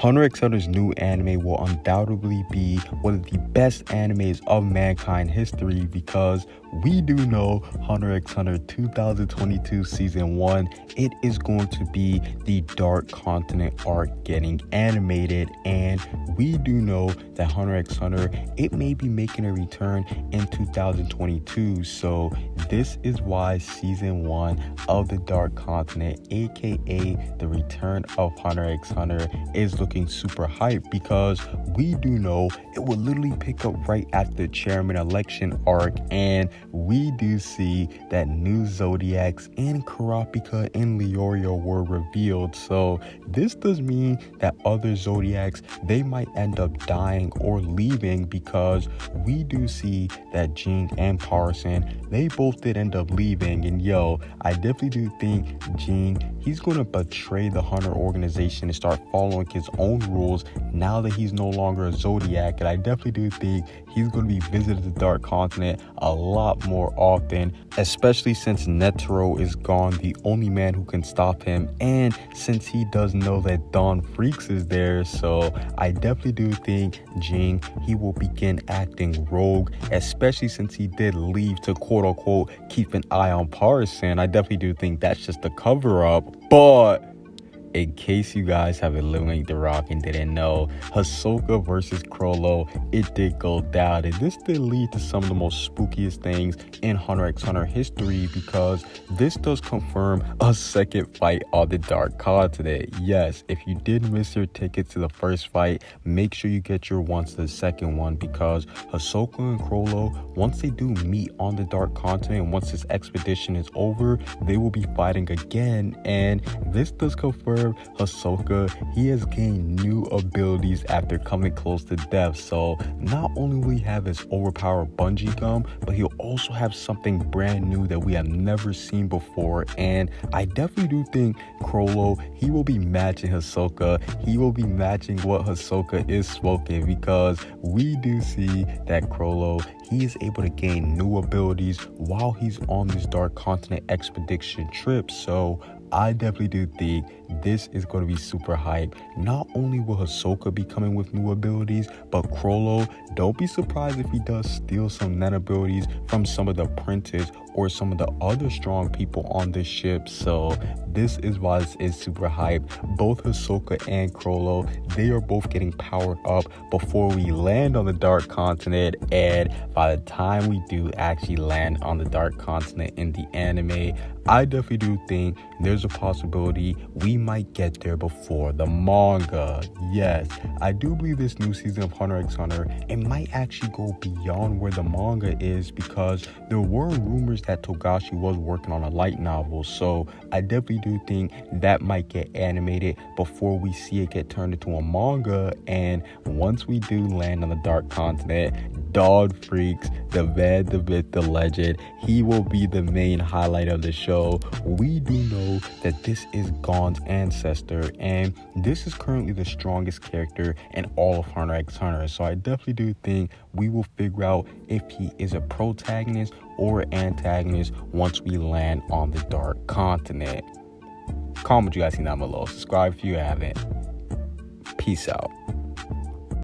Hunter x Hunter's new anime will undoubtedly be one of the best animes of mankind history because we do know Hunter x Hunter 2022 Season 1, it is going to be the Dark Continent arc getting animated, and we do know that Hunter x Hunter, it may be making a return in 2022, so this is why Season 1 of the Dark Continent, aka the return of Hunter x Hunter, is looking super hype because we do know it will literally pick up right after the chairman election arc, and we do see that new Zodiacs and Kurapika and Leorio were revealed. So this does mean that other Zodiacs, they might end up dying or leaving because we do see that Jing and Parson, they both did end up leaving. And yo, I definitely do think Jing, he's going to betray the Hunter organization and start following his own rules now that he's no longer a Zodiac. And I definitely do think he's going to be visiting the Dark Continent a lot more often, especially since Netero is gone, the only man who can stop him, and since he does know that Dawn Freaks is there. So I definitely do think Jing, he will begin acting rogue, especially since he did leave to quote unquote keep an eye on Parson. I definitely do think that's just a cover up, but in case you guys have eliminated The Rock and didn't know, Hisoka versus Chrollo, it did go down, and this did lead to some of the most spookiest things in Hunter x Hunter history because this does confirm a second fight on the Dark Continent. Yes, if you did miss your ticket to the first fight, make sure you get your ones to the second one because Hisoka and Chrollo, once they do meet on the Dark Continent, once this expedition is over, they will be fighting again, and this does confirm Hisoka, he has gained new abilities after coming close to death. So not only will he have his overpowered bungee gum, but he'll also have something brand new that we have never seen before. And I definitely do think Chrollo, he will be matching Hisoka. He will be matching what Hisoka is smoking because we do see that Chrollo, he is able to gain new abilities while he's on this Dark Continent expedition trip. So I definitely do think this is going to be super hype. Not only will Hisoka be coming with new abilities, but Chrollo, don't be surprised if he does steal some net abilities from some of the apprentices or some of the other strong people on this ship. So this is why this is super hype. Both Hisoka and Chrollo, they are both getting powered up before we land on the Dark Continent, and by the time we do actually land on the Dark Continent in the anime, I definitely do think there's a possibility we might get there before the manga. Yes, I do believe this new season of Hunter x Hunter, it might actually go beyond where the manga is because there were rumors that Togashi was working on a light novel. So I definitely do think that might get animated before we see it get turned into a manga. And once we do land on the Dark Continent, Dawn Freaks, the man, the myth, the legend, he will be the main highlight of the show. We do know that this is Gon's ancestor, and this is currently the strongest character in all of Hunter x Hunter. So I definitely do think we will figure out if he is a protagonist or antagonist once we land on the Dark Continent. Comment what you guys think down below. Subscribe if you haven't. Peace out.